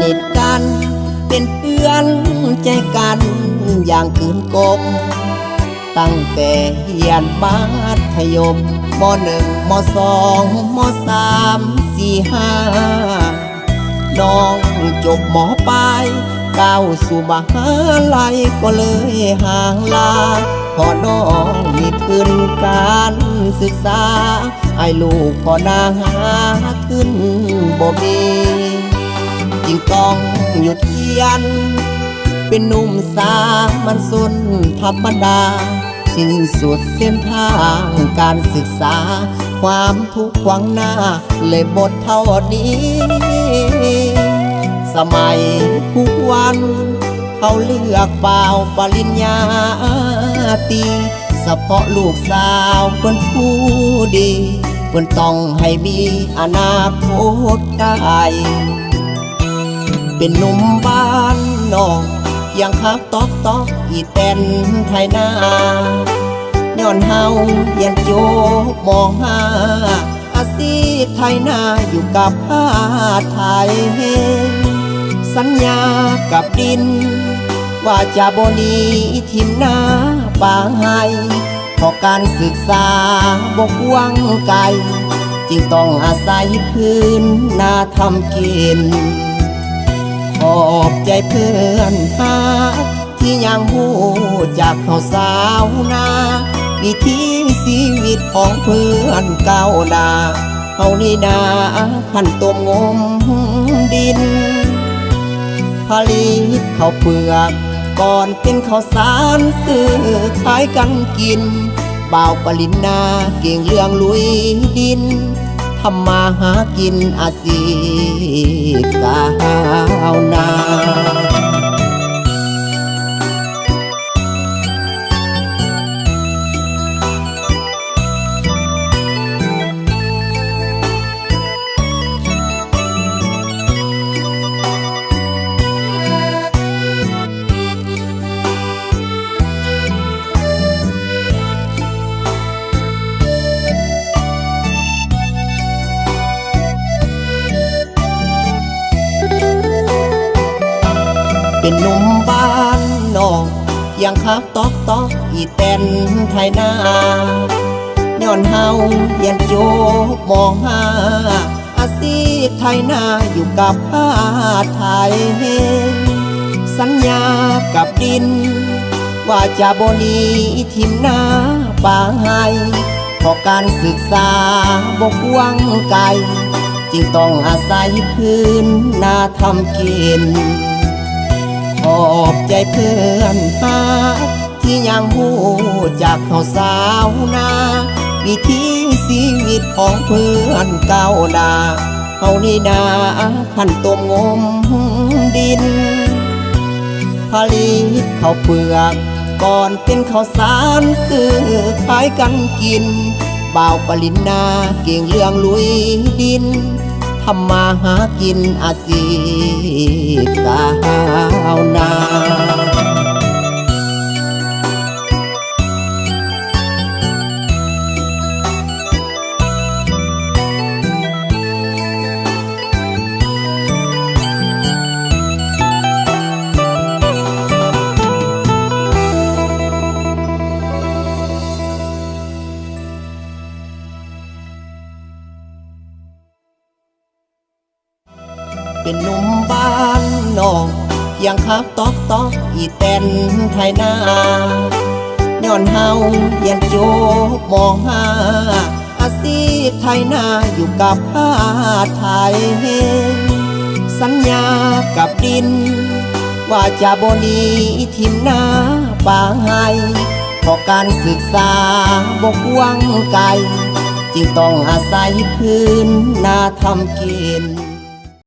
นิทกันเป็นเพื่อนใจกันอย่างคืนกบตั้งแต่เรียนมัธยมม.1 ม.2 ม.3 4 5น้องจบม.ปลายก้าวสู่มหาลัยก็เลยห่างลาพอน้องมีทุนการศึกษาไอ้ลูกพอนาหาขึ้นบ่มีจึงต้องหยุดเรียนเป็นหนุ่มสามัญชนธรรมดาสิ้นสุดเส้นทางการศึกษาความทุกข์ขวางหน้าเลยหมดเท่านี้สมัยทุกวันเขาเลือกเป่าปริญญาตรีเฉพาะลูกสาวเพิ่นผู้ดีเพิ่นต้องให้มีอนาคตไกลเป็นหนุ่มบ้านนอกยังขับตอกอีแตนไทยนาย้อนเฮาเรียนจบม.5อาชีพไทยนาอยู่กับผ้าไทยสัญญากับดินว่าจะบ่หนีทิมหน้าป่าให้เพราะการศึกษาบ่กว้างไกลจึงต้องอาศัยพื้นนาทำกินขอบใจเพื่อนหาที่ยังหูจากเขาสาวนาวิถีชีวิตของเพื่อนเก่าดาเฮานี่นาขันต้มงมดินผลิตข้าวเปลือกก่อนเป็นข้าวสารซื้อขายกันกินบ่าวปริญญาเก่งเรื่องลุยดินทำมาหากินอาชีพสาวนาเป็นหนุ่มบ้านนอกยังขับตอกอีแตนไทยนาย้อนเฮาเรียนจบม.5อาชีพไทยนาอยู่กับผ้าไทยสัญญากับดินว่าจะบ่หนีทิมหน้าป่าให้เพราะการศึกษาบ่กว้างไกลจึงต้องอาศัยพื้นนาทำกินขอบใจเพื่อนหาที่ยังหูจากเขาสาวนาวิถีชีวิตของเพื่อนเก่าดาเฮานี่นาขันต้มงมดินผลิตข้าวเปลือกก่อนเป็นข้าวสารซื้อขายกันกินบ่าวปริญญาเก่งเรื่องลุยดินทำมาหากินอาชีพสาวนาเป็นหนุ่มบ้านนอกยังขับตอกอีแตนไทยนาย้อนเฮาเรียนจบม.5อาชีพไทยนาอยู่กับผ้าไทยสัญญากับดินว่าจะบ่หนีทิมหน้าป่าให้เพราะการศึกษาบ่กว้างไกลจึงต้องอาศัยพื้นนาทำกิน